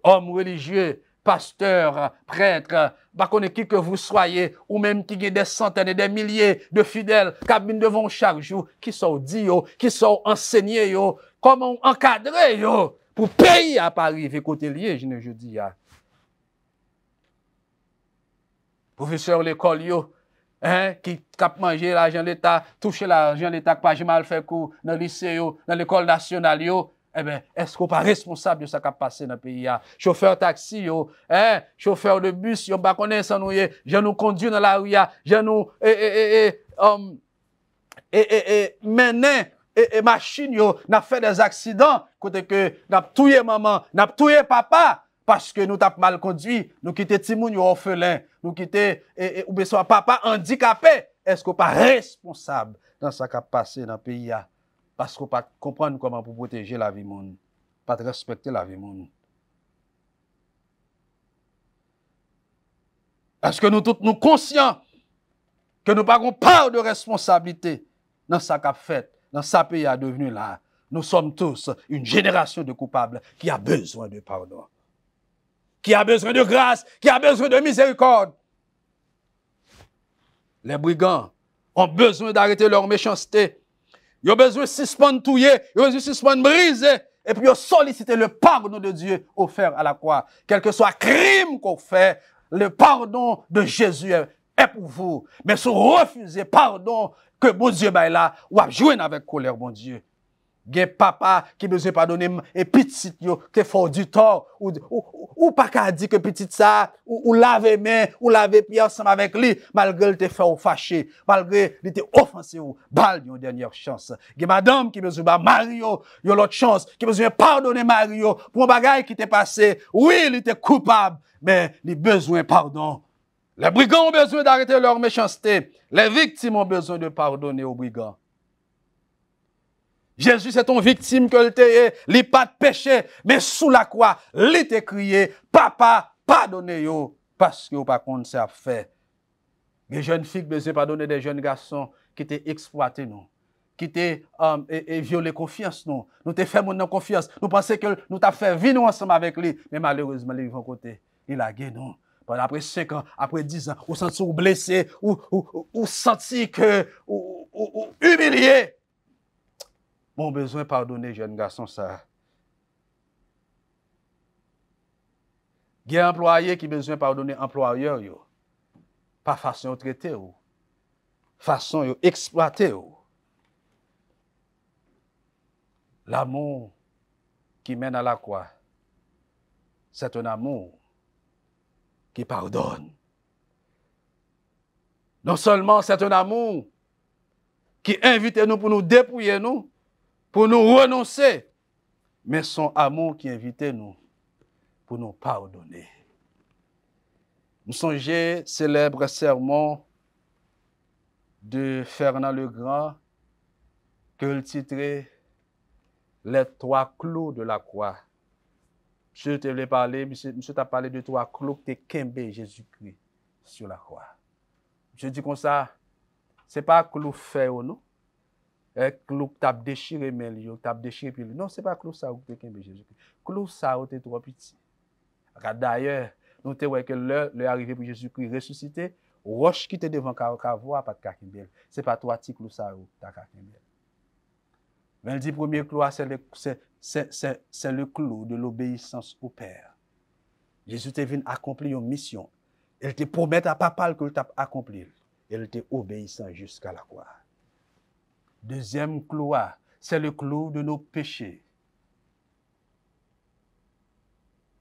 Hommes religieux, pasteurs, prêtres, pas connaît qui que vous soyez, ou même qui a des centaines et des milliers de fidèles, qui viennent devant chaque jour, qui sont dit, qui sont enseignés, comment encadrer yo pour pays à pas arriver côté lié, je dis. Professeur l'école yo, hein, qui cap manger l'argent de l'État, toucher l'argent de l'État, pas mal fait cours dans le lycée yo, dans l'école nationale yo, eh bien, est-ce qu'on pas responsable de ça qui a passé dans le pays là? Chauffeur taxi yo, hein, chauffeur de bus yo, pas connaître ça nous je nous conduit dans la rue je nous mener et machine yo, n'a fait des accidents côté que n'a tué maman, n'a tué papa parce que nous t'a mal conduit, nous quitter Timoun yo orphelin, nous quitter ou bien soit papa handicapé. Est-ce qu'on pas responsable dans ça qui a passé dans le pays là? Parce qu'on pas comprendre comment pour protéger la vie monde, pas respecter la vie monde. Est-ce que nous tous nous conscients que nous n'avons pas part de responsabilité dans ça qu'a fait, dans ça pays a devenu là? Nous sommes tous une génération de coupables qui a besoin de pardon, qui a besoin de grâce, qui a besoin de miséricorde. Les brigands ont besoin d'arrêter leur méchanceté. Ils ont besoin de suspendre tout, ils ont besoin de suspendre briser. Et puis ils ont sollicité le pardon de Dieu offert à la croix. Quel que soit le crime qu'on fait, le pardon de Jésus est pour vous. Mais si vous refusez pardon que bon Dieu baille là, ou à jouer avec colère, bon Dieu. Gen papa qui besoin pardonner et petit yo qui fait du tort ou pas qu'à dire que petit ça ou laver main ou laver pied ensemble avec lui malgré il te fait fâché malgré il te offensé ou balle une dernière chance. Gen madame qui besoin ba Mario yo l'autre chance qui besoin pardonner Mario pour un bagage qui t'est passé. Oui, il était coupable mais il besoin pardon. Les brigands ont besoin d'arrêter leur méchanceté. Les victimes ont besoin de pardonner aux brigands. Jésus, c'est ton victime que il n'est pas de péché, mais sous la croix, il t'a crié, papa, pardonnez-yo, parce que vous pas contre ça fait. Les jeunes filles besoin pardonner des jeunes garçons qui t'ont exploité nous, qui t'ont violé confiance nous, nous t'ai fait mon confiance, nous pensons que nous t'avons fait vivre ensemble avec lui, mais malheureusement, il vont côté, il a gagné nous. Après 5 ans, après 10 ans, ou senti ou blessé, ou senti que, ou humilié. Mon besoin de pardonner, jeune garçon, ça. Il y a un employé qui besoin de pardonner employeur, yo. Pas façon de traiter, ou. Façon de exploiter, ou. L'amour qui mène à la croix, c'est un amour qui pardonne. Non seulement c'est un amour qui invite nous pour nous dépouiller, nous, pour nous renoncer, mais son amour qui invitait nous pour nous pardonner. Nous songeons célèbre sermon de Fernand le Grand que le titrait Les 3 clous de la croix. Monsieur te l'ai parlé, monsieur t'a parlé de 3 clous que t'es kembe Jésus-Christ sur la croix. Je dis comme ça, c'est pas clou fait ou non. Clou que t'as déchiré mais t'as déchiré puis non, c'est pas clou ça ou t'es kembe Jésus-Christ. Clou ça ou t'es trop petit. D'ailleurs, nous te voyons que l'heure arrivé pour Jésus-Christ ressuscité, roche qui te devant Kavoa pas de kakembel. C'est pas toi ti clou ça ou ta kakembel. Mais le dit premier clou c'est le clou de l'obéissance au Père. Jésus te venu accomplir une mission. Il te promet à papa que tu as accompli. Il te obéissant jusqu'à la croix. Deuxième clou, c'est le clou de nos péchés.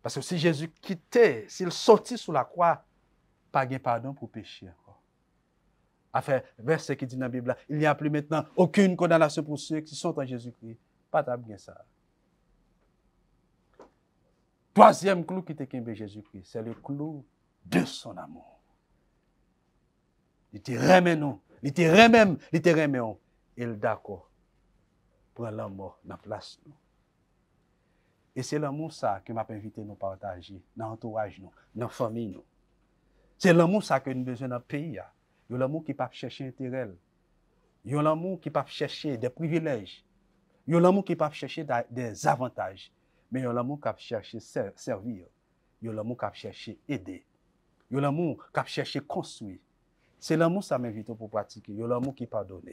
Parce que si Jésus quittait, s'il sortit sous la croix, pas de pardon pour pécher encore. Enfin, verset qui dit dans la Bible, il n'y a plus maintenant aucune condamnation pour ceux qui sont en Jésus-Christ. Pas de bien ça. Troisième clou qui était Jésus-Christ, c'est le clou de son amour. Il te remet nous, il te remet nous. Il est d'accord pour l'amour dans la place nous. Et c'est l'amour ça que m'a invité nous partager dans l'entourage nous, dans la famille nous. C'est l'amour ça que nous avons besoin dans le pays. Il y a l'amour qui ne peut pas chercher intérêt. Il y a l'amour qui ne peut pas chercher des privilèges. Il y a l'amour qui ne peut pas chercher des avantages. Mais il y a l'amour qui peut chercher servir. Il y a l'amour qui peut chercher aider. Il y a l'amour qui peut chercher construire. C'est l'amour ça m'invite pour pratiquer. Il y a l'amour qui pardonne.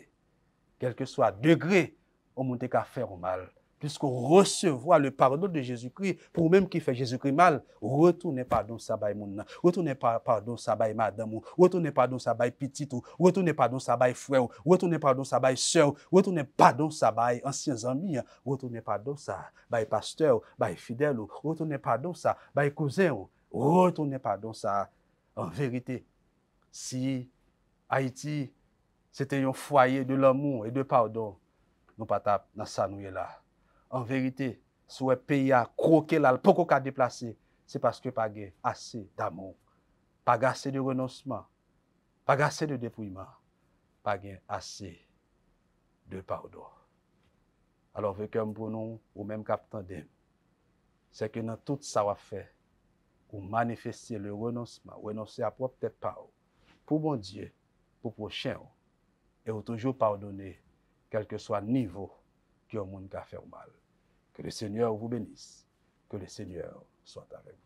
Quel que soit le degré, on monte qu'à faire au mal. puisqu'on recevoir le pardon de Jésus-Christ, pour même qui fait Jésus-Christ mal, retournez pardon ça by moun, retournez pardon ça by madame, retournez pardon ça by petit, retournez pardon ça by frère, retournez pardon ça by sœur, retournez pardon ça by anciens amis, retournez pardon ça by pasteur, by fidèle, retournez pardon ça by cousin, retournez pardon ça. En vérité, si Haïti c'était un foyer de l'amour et de pardon, nous pas tap dans ça nous là. En vérité, si le pays a croqué là, pas qu'on déplacer, c'est parce que pas assez d'amour, pas assez de renoncement, pas assez de dépouillement, pas assez de pardon. Alors, veut pour nous, ou même capitaine, c'est que dans tout ça va faire, ou manifester le renoncement, renoncer à propre tête pour bon Dieu, pour prochain, et ou toujours pardonner, quel que soit le niveau que le monde a fait mal. Que le Seigneur vous bénisse. Que le Seigneur soit avec vous.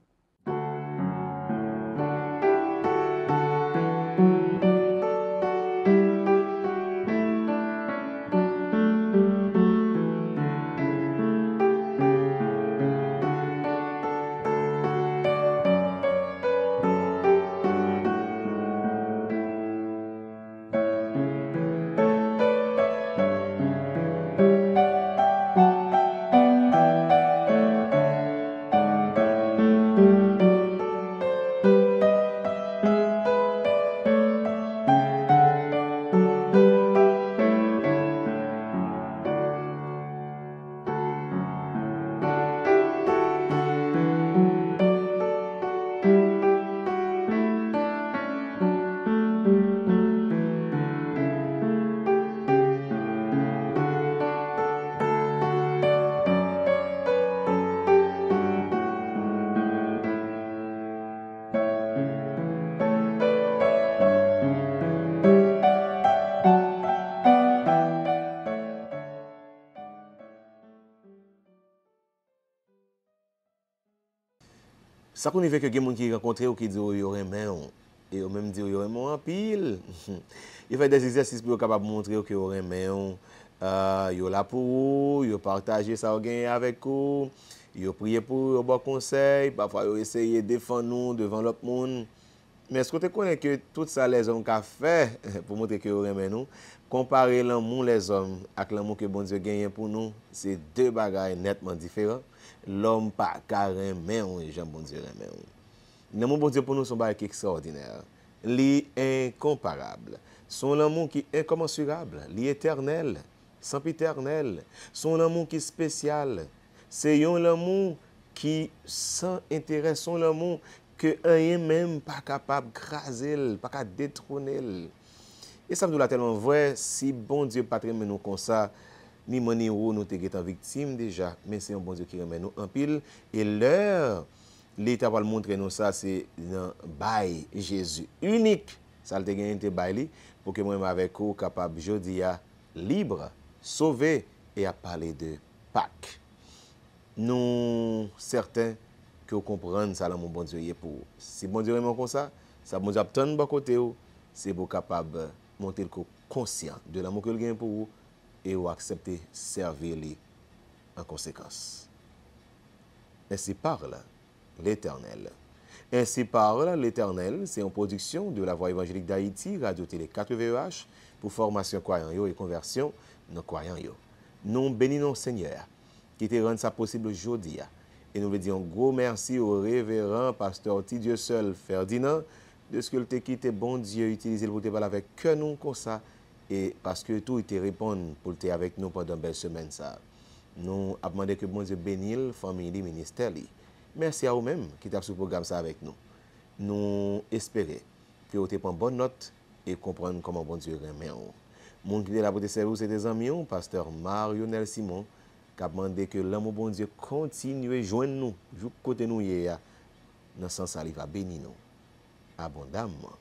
Ça qu'on fait que des gens qui rencontrent ou qui disent qu'ils auraient main et eux même disent qu'ils auraient en pile. Il fait des exercices pour être capable de montrer qu'ils auraient main. Ils là pour vous, ils partagent ça avec vous, ils prient pour vous, bon conseil, parfois ils essayent de défendre nous devant l'autre monde. Mais est-ce que tu connais que tout ça les hommes ont fait pour montrer qu'ils auraient nous, comparer l'amour les hommes avec l'amour que bon Dieu gagne pour nous, c'est deux bagages nettement différents. L'homme pas carré mais Jean bon Dieu remet. L'amour bon Dieu pour nous sont pas extraordinaire. Li incomparable. Son amour qui est incommensurable, li éternel, sempiternel. Son amour qui est spécial. C'est un amour qui sans intérêt, son amour que rien même pas capable de craser, pas capable de détrôner. Et ça me doit tellement vrai si bon Dieu pas remet nous comme ça. Ni mon ni ou nous étions victimes déjà, mais c'est un bon Dieu qui remet nous en pile. Et l'heure, l'État va montrer nous ça, c'est dans bail Jésus unique. Ça te gagne te bail pour que moi avec vous capable jodi à libre, sauvé et à parler de Pâques. Nous certains que vous comprenez ça là mon bon Dieu est pour. Si bon Dieu remet comme ça bon Dieu attend de côté vous, c'est pour capable monter le conscient de l'amour que il gagne pour vous. Et ou accepter servir lui en conséquence. Ainsi parle l'Éternel. Ainsi parle l'Éternel, c'est une production de la Voix évangélique d'Haïti, Radio-Télé 4VEH, pour formation croyant et conversion non croyant. Nous bénissons Seigneur qui te rend ça possible aujourd'hui. Et nous lui disons gros merci au révérend pasteur Dieu seul Ferdinand de ce que te quitté bon Dieu utilisé pour te parler avec que nous comme ça. Et parce que tout était répondre pour être avec nous pendant une belle semaine. Ça. Nous avons demandé que bon Dieu bénisse, famille, ministère. Merci à vous-même qui avez ce programme ça avec nous. Nous espérons que vous avez une bonne note et comprendre comment bon Dieu remet. Mon qui est là pour te servir, c'est des amis, pasteur Marionel Simon, qui a demandé que l'amour bon Dieu continue à joindre nous, jusqu'à côté nous, dans ce sens, il va bénir nous abondamment.